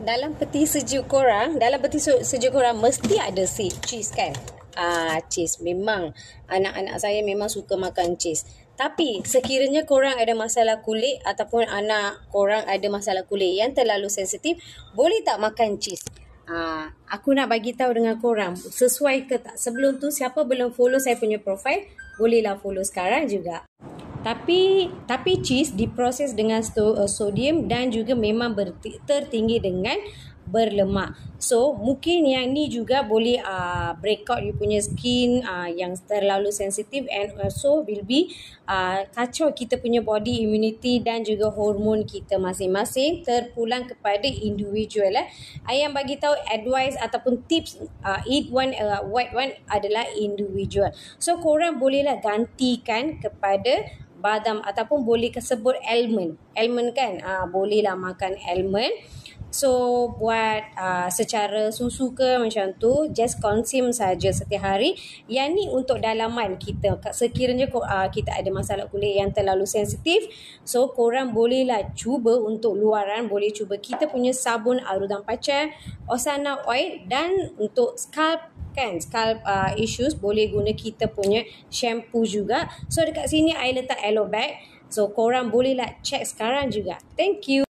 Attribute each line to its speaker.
Speaker 1: dalam peti sejuk korang, mesti ada cheese kan? Cheese. Memang anak-anak saya memang suka makan cheese. Tapi sekiranya korang ada masalah kulit ataupun anak korang ada masalah kulit yang terlalu sensitif, boleh tak makan cheese? Aku nak bagi tahu dengan korang, sesuai ke tak? Sebelum tu, siapa belum follow saya punya profile, bolehlah follow sekarang juga. Tapi cheese diproses dengan sodium dan juga memang tertinggi dengan berlemak. So mungkin yang ni juga boleh break out you punya skin yang terlalu sensitif, and also will be kacau kita punya body immunity dan juga hormon kita masing-masing, terpulang kepada individual. Ayam bagi tahu advice ataupun tips eat one white one adalah individual. So korang bolehlah gantikan kepada badam ataupun boleh sebut almond. Almond kan? Bolehlah makan almond. So buat secara susu ke macam tu, just consume saja setiap hari. Yang ni untuk dalaman kita. Sekiranya kita ada masalah kulit yang terlalu sensitif, so korang bolehlah cuba untuk luaran, boleh cuba kita punya sabun Arudan Pacar, Osana Oil, dan untuk scalp kan, scalp issues boleh guna kita punya shampoo juga. So dekat sini I letak aloe back. So korang bolehlah check sekarang juga. Thank you.